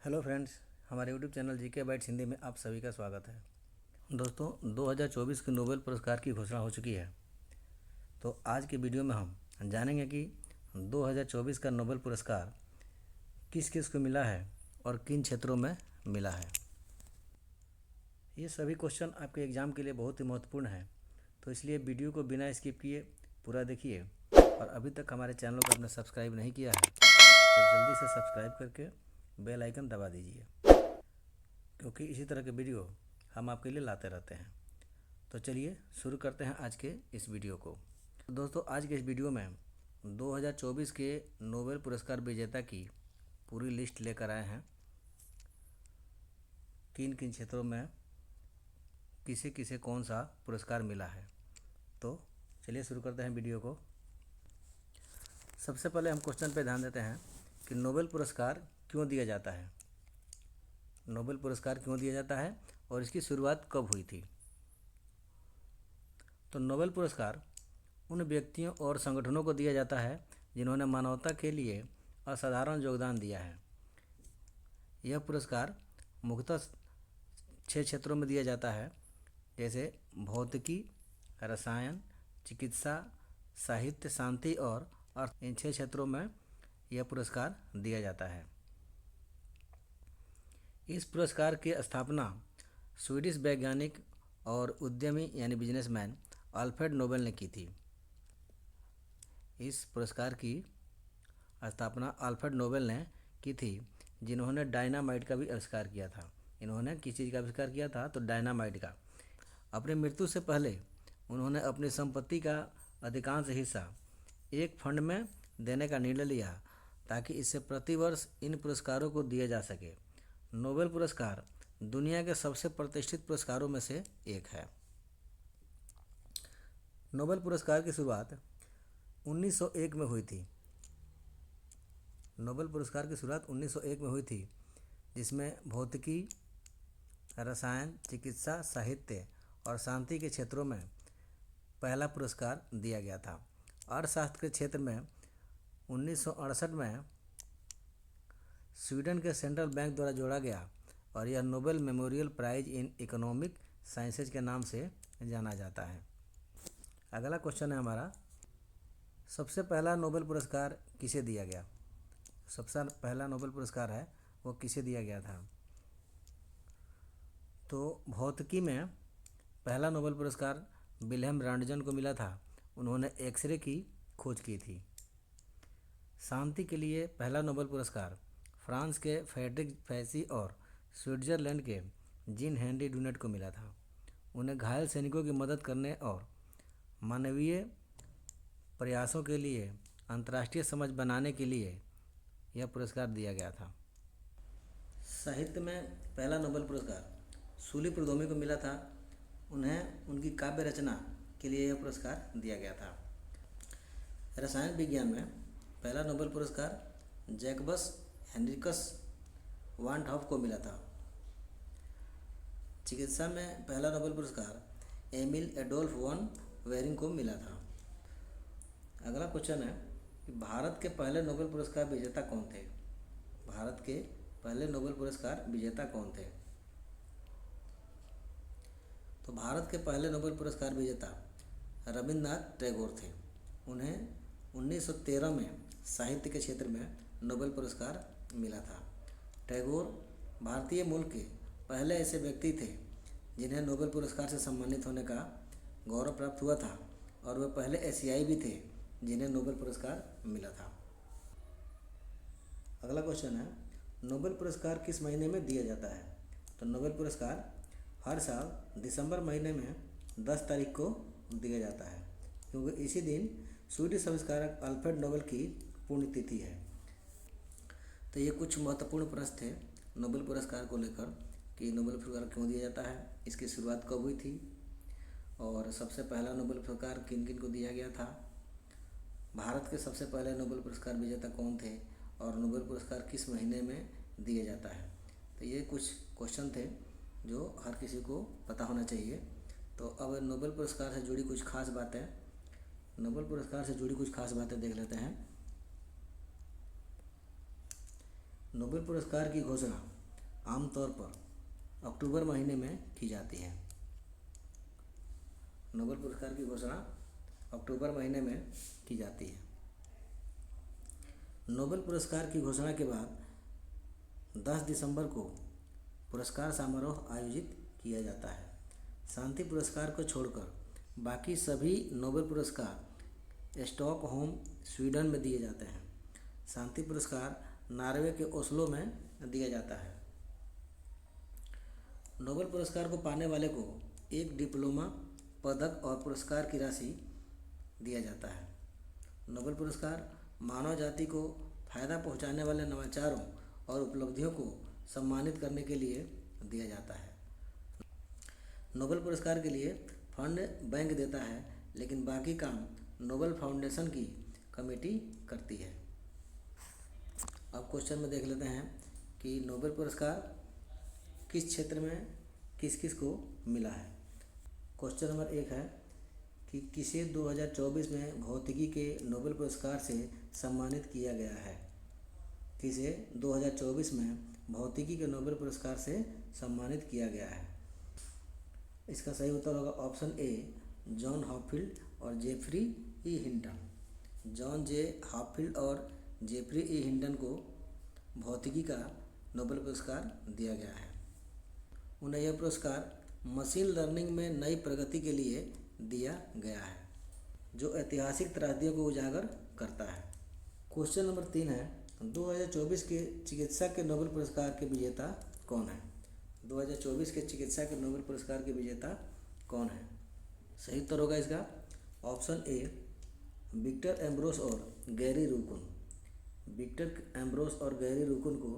Hello friends, हमारे YouTube channel GK bytes Hindi में आप सभी का स्वागत है। दोस्तों, 2024 के नोबेल पुरस्कार की घोषणा हो चुकी है। तो आज के वीडियो में हम जानेंगे कि 2024 का नोबेल पुरस्कार किस किस को मिला है और किन क्षेत्रों में मिला है। ये सभी क्वेश्चन आपके एग्ज़ाम के लिए बहुत ही महत्वपूर्ण है, तो इसलिए वीडियो को बिना स्किप किए पूरा देखिए। और अभी तक हमारे चैनल को आपने सब्सक्राइब नहीं किया है तो जल्दी से सब्सक्राइब करके बेल आइकन दबा दीजिए, क्योंकि इसी तरह के वीडियो हम आपके लिए लाते रहते हैं। तो चलिए शुरू करते हैं आज के इस वीडियो को। दोस्तों, आज के इस वीडियो में 2024 के नोबेल पुरस्कार विजेता की पूरी लिस्ट लेकर आए हैं। किन किन क्षेत्रों में किसे किसे कौन सा पुरस्कार मिला है। तो चलिए शुरू करते हैं वीडियो को। सबसे पहले हम क्वेश्चन पे ध्यान देते हैं कि नोबेल पुरस्कार क्यों दिया जाता है। नोबेल पुरस्कार क्यों दिया जाता है और इसकी शुरुआत कब हुई थी। तो नोबेल पुरस्कार उन व्यक्तियों और संगठनों को दिया जाता है जिन्होंने मानवता के लिए असाधारण योगदान दिया है। यह पुरस्कार मुख्यतः 6 क्षेत्रों में दिया जाता है, जैसे भौतिकी, रसायन, चिकित्सा, साहित्य, शांति और अर्थ। इन 6 क्षेत्रों में यह पुरस्कार दिया जाता है। इस पुरस्कार की स्थापना स्वीडिश वैज्ञानिक और उद्यमी यानी बिजनेसमैन अल्फ्रेड नोबेल ने की थी। इस पुरस्कार की स्थापना अल्फ्रेड नोबेल ने की थी, जिन्होंने डायनामाइट का भी आविष्कार किया था। इन्होंने किस चीज़ का आविष्कार किया था? तो डायनामाइट का। अपनी मृत्यु से पहले उन्होंने अपनी संपत्ति का अधिकांश हिस्सा एक फंड में देने का निर्णय लिया, ताकि इससे प्रतिवर्ष इन पुरस्कारों को दिया जा सके। नोबेल पुरस्कार दुनिया के सबसे प्रतिष्ठित पुरस्कारों में से एक है। नोबेल पुरस्कार की शुरुआत 1901 में हुई थी। नोबेल पुरस्कार की शुरुआत 1901 में हुई थी, जिसमें भौतिकी, रसायन, चिकित्सा, साहित्य और शांति के क्षेत्रों में पहला पुरस्कार दिया गया था। अर्थशास्त्र के क्षेत्र में 1968 में स्वीडन के सेंट्रल बैंक द्वारा जोड़ा गया और यह Nobel Memorial Prize in Economic Sciences के नाम से जाना जाता है। अगला क्वेश्चन है हमारा, सबसे पहला नोबेल पुरस्कार किसे दिया गया। सबसे पहला नोबेल पुरस्कार है वो किसे दिया गया था? तो भौतिकी में पहला नोबेल पुरस्कार विल्हेम रॉन्टगन को मिला था। उन्होंने एक्सरे की खोज की थी। शांति के लिए पहला नोबेल पुरस्कार फ्रांस के फ्रेडरिक फैसी और स्विट्जरलैंड के जीन हेनरी डुनेट को मिला था। उन्हें घायल सैनिकों की मदद करने और मानवीय प्रयासों के लिए अंतर्राष्ट्रीय समझ बनाने के लिए यह पुरस्कार दिया गया था। साहित्य में पहला नोबेल पुरस्कार सूली प्रोदोमी को मिला था। उन्हें उनकी काव्य रचना के लिए यह पुरस्कार दिया गया था। रसायन विज्ञान में पहला नोबेल पुरस्कार जैकबस हेनरिकस वान हॉफ को मिला था। चिकित्सा में पहला नोबेल पुरस्कार एमिल एडोल्फ वॉन वेरिंग को मिला था। अगला क्वेश्चन है कि भारत के पहले नोबेल पुरस्कार विजेता कौन थे। भारत के पहले नोबेल पुरस्कार विजेता कौन थे? तो भारत के पहले नोबेल पुरस्कार विजेता रविन्द्रनाथ टैगोर थे। उन्हें 1913 में साहित्य के क्षेत्र में नोबेल पुरस्कार मिला था। टैगोर भारतीय मूल के पहले ऐसे व्यक्ति थे जिन्हें नोबेल पुरस्कार से सम्मानित होने का गौरव प्राप्त हुआ था, और वे पहले एशियाई भी थे जिन्हें नोबेल पुरस्कार मिला था। अगला क्वेश्चन है, नोबेल पुरस्कार किस महीने में दिया जाता है। तो नोबेल पुरस्कार हर साल दिसंबर महीने में 10 तारीख को दिया जाता है, क्योंकि इसी दिन स्वीडिश आविष्कारक अल्फ्रेड नोबेल की पुण्यतिथि है। तो ये कुछ महत्वपूर्ण प्रश्न थे नोबेल पुरस्कार को लेकर कि नोबेल पुरस्कार क्यों दिया जाता है, इसकी शुरुआत कब हुई थी, और सबसे पहला नोबेल पुरस्कार किन किन को दिया गया था, भारत के सबसे पहले नोबेल पुरस्कार विजेता कौन थे, और नोबेल पुरस्कार किस महीने में दिया जाता है। तो ये कुछ क्वेश्चन थे जो हर किसी को पता होना चाहिए। तो अब नोबेल पुरस्कार से जुड़ी कुछ खास बातें देख लेते हैं। नोबेल पुरस्कार की घोषणा आमतौर पर अक्टूबर महीने में की जाती है। नोबेल पुरस्कार की घोषणा अक्टूबर महीने में की जाती है। नोबेल पुरस्कार की घोषणा के बाद 10 दिसंबर को पुरस्कार समारोह आयोजित किया जाता है। शांति पुरस्कार को छोड़कर बाकी सभी नोबेल पुरस्कार स्टॉकहोम स्वीडन में दिए जाते हैं। शांति पुरस्कार नॉर्वे के ओस्लो में दिया जाता है। नोबेल पुरस्कार को पाने वाले को एक डिप्लोमा, पदक और पुरस्कार की राशि दिया जाता है। नोबेल पुरस्कार मानव जाति को फायदा पहुंचाने वाले नवाचारों और उपलब्धियों को सम्मानित करने के लिए दिया जाता है। नोबेल पुरस्कार के लिए फंड बैंक देता है, लेकिन बाकी काम नोबेल फाउंडेशन की कमेटी करती है। अब क्वेश्चन में देख लेते हैं कि नोबेल पुरस्कार किस क्षेत्र में किस किस को मिला है। क्वेश्चन नंबर 1 है कि किसे 2024 में भौतिकी के नोबेल पुरस्कार से सम्मानित किया गया है। किसे 2024 में भौतिकी के नोबेल पुरस्कार से सम्मानित किया गया है। इसका सही उत्तर होगा ऑप्शन ए, जॉन हॉपफील्ड और जेफरी ई हिंटन। जॉन जे हॉपफील्ड और जेफरी ई हिंटन को भौतिकी का नोबेल पुरस्कार दिया गया है। उन्हें यह पुरस्कार मशीन लर्निंग में नई प्रगति के लिए दिया गया है, जो ऐतिहासिक त्रासदियों को उजागर करता है। क्वेश्चन नंबर 3 है, 2024 के चिकित्सा के नोबेल पुरस्कार के विजेता कौन है। 2024 के चिकित्सा के नोबेल पुरस्कार के विजेता कौन है। सही उत्तर होगा इसका ऑप्शन ए, विक्टर एम्ब्रोस और गैरी रूकुन। विक्टर एम्ब्रोस और गैरी रूकुन को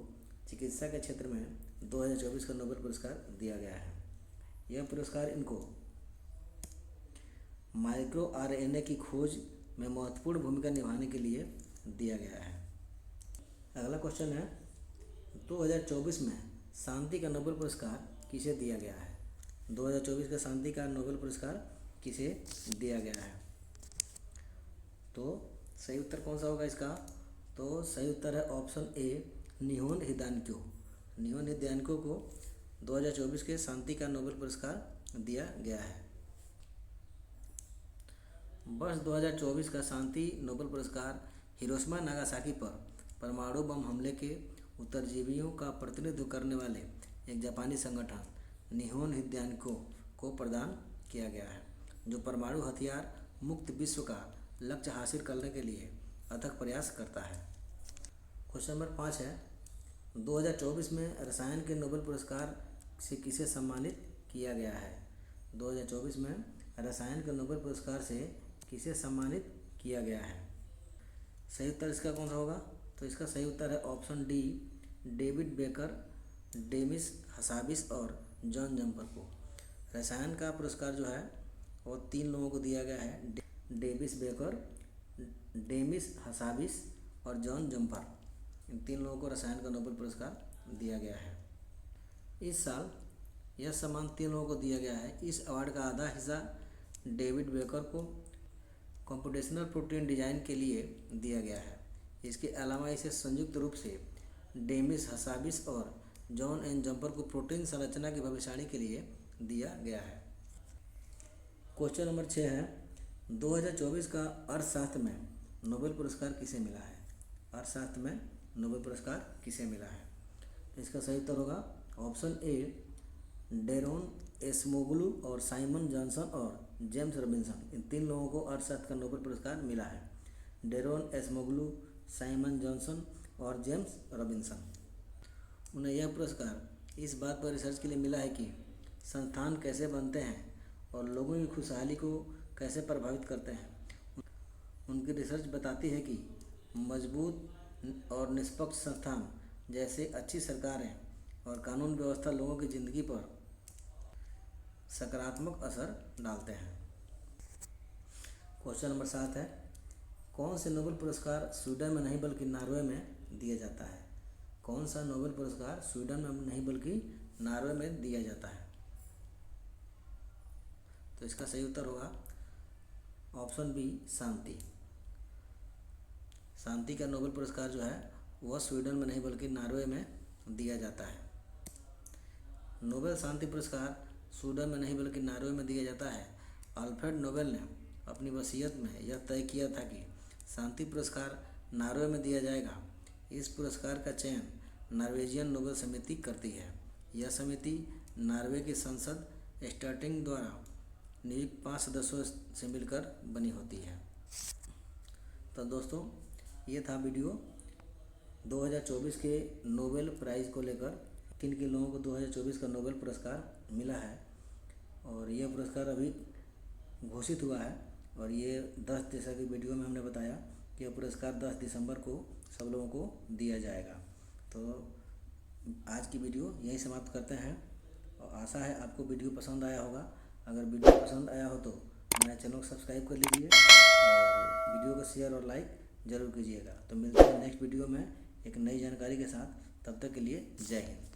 चिकित्सा के क्षेत्र में 2024 का नोबेल पुरस्कार दिया गया है। यह पुरस्कार इनको माइक्रो आरएनए की खोज में महत्वपूर्ण भूमिका निभाने के लिए दिया गया है। अगला क्वेश्चन है, 2024 में शांति का नोबेल पुरस्कार किसे दिया गया है। 2024 का शांति का नोबेल पुरस्कार किसे दिया गया है। तो सही उत्तर कौन सा होगा इसका। तो सही उत्तर है ऑप्शन ए, निहोन हिदानक्यो। निहोन हिदानक्यो को 2024 के शांति का नोबेल पुरस्कार दिया गया है। वर्ष 2024 का शांति नोबेल पुरस्कार हिरोशिमा नागासाकी पर परमाणु बम हमले के उत्तरजीवियों का प्रतिनिधित्व करने वाले एक जापानी संगठन निहोन हिदानक्यो को प्रदान किया गया है, जो परमाणु हथियार मुक्त विश्व का लक्ष्य हासिल करने के लिए अथक प्रयास करता है। क्वेश्चन नंबर 5 है, 2024 में रसायन के नोबेल पुरस्कार से किसे सम्मानित किया गया है। 2024 में रसायन के नोबेल पुरस्कार से किसे सम्मानित किया गया है। सही उत्तर इसका कौन सा होगा। तो इसका सही उत्तर है option D, David baker, Demis Hassabis और जॉन जम्पर को। रसायन का पुरस्कार जो है वो 3 लोगों को दिया गया है, डेविस बेकर, डेमिस हसाबिस और जॉन जम्पर। इन 3 लोगों को रसायन का नोबेल पुरस्कार दिया गया है। इस साल यह सम्मान 3 लोगों को दिया गया है। इस अवार्ड का आधा हिस्सा डेविड बेकर को कंप्यूटेशनल प्रोटीन डिजाइन के लिए दिया गया है। इसके अलावा इसे संयुक्त रूप से डेमिस हसाबिस और जॉन एन जम्पर को प्रोटीन संरचना की भविष्यवाणी के लिए दिया गया है। क्वेश्चन नंबर 6 है, 2024 का अर्थशास्त्र में नोबेल पुरस्कार किसे मिला है। अर्थशास्त्र में नोबेल पुरस्कार किसे मिला है। इसका सही उत्तर होगा ऑप्शन ए, डेरोन एसमोगलू और साइमन जॉनसन और जेम्स रॉबिन्सन। इन 3 लोगों को अर्थशास्त्र का नोबेल पुरस्कार मिला है। डेरोन एसमोगलू, साइमन जॉनसन और जेम्स रॉबिन्सन। उन्हें यह पुरस्कार इस बात पर रिसर्च के लिए मिला है कि संस्थान कैसे बनते हैं और लोगों की खुशहाली को कैसे प्रभावित करते हैं। उनकी रिसर्च बताती है कि मजबूत और निष्पक्ष संस्थान जैसे अच्छी सरकारें और कानून व्यवस्था लोगों की ज़िंदगी पर सकारात्मक असर डालते हैं। क्वेश्चन नंबर 7 है, कौन से नोबेल पुरस्कार स्वीडन में नहीं बल्कि नॉर्वे में दिया जाता है। कौन सा नोबेल पुरस्कार स्वीडन में नहीं बल्कि नॉर्वे में दिया जाता है। तो इसका सही उत्तर होगा ऑप्शन बी, शांति। शांति का नोबेल पुरस्कार जो है वह स्वीडन में नहीं बल्कि नॉर्वे में दिया जाता है। नोबेल शांति पुरस्कार स्वीडन में नहीं बल्कि नॉर्वे में दिया जाता है। अल्फ्रेड नोबेल ने अपनी वसीयत में यह तय किया था कि शांति पुरस्कार नॉर्वे में दिया जाएगा। इस पुरस्कार का चयन नॉर्वेजियन नोबेल समिति करती है। यह समिति नॉर्वे की संसद स्टार्टिंग द्वारा नियुक्त 5 सदस्यों से मिलकर बनी होती है। तो दोस्तों, ये था वीडियो 2024 के नोबेल प्राइज़ को लेकर। किन किन लोगों को 2024 का नोबेल पुरस्कार मिला है, और यह पुरस्कार अभी घोषित हुआ है। और ये 10 जैसा कि वीडियो में हमने बताया कि यह पुरस्कार 10 दिसंबर को सब लोगों को दिया जाएगा। तो आज की वीडियो यहीं समाप्त करते हैं, और आशा है आपको वीडियो पसंद आया होगा। अगर वीडियो पसंद आया हो तो मेरे चैनल को सब्सक्राइब कर लीजिए और वीडियो को शेयर और लाइक ज़रूर कीजिएगा। तो मिलते हैं नेक्स्ट वीडियो में एक नई जानकारी के साथ। तब तक के लिए जय हिंद।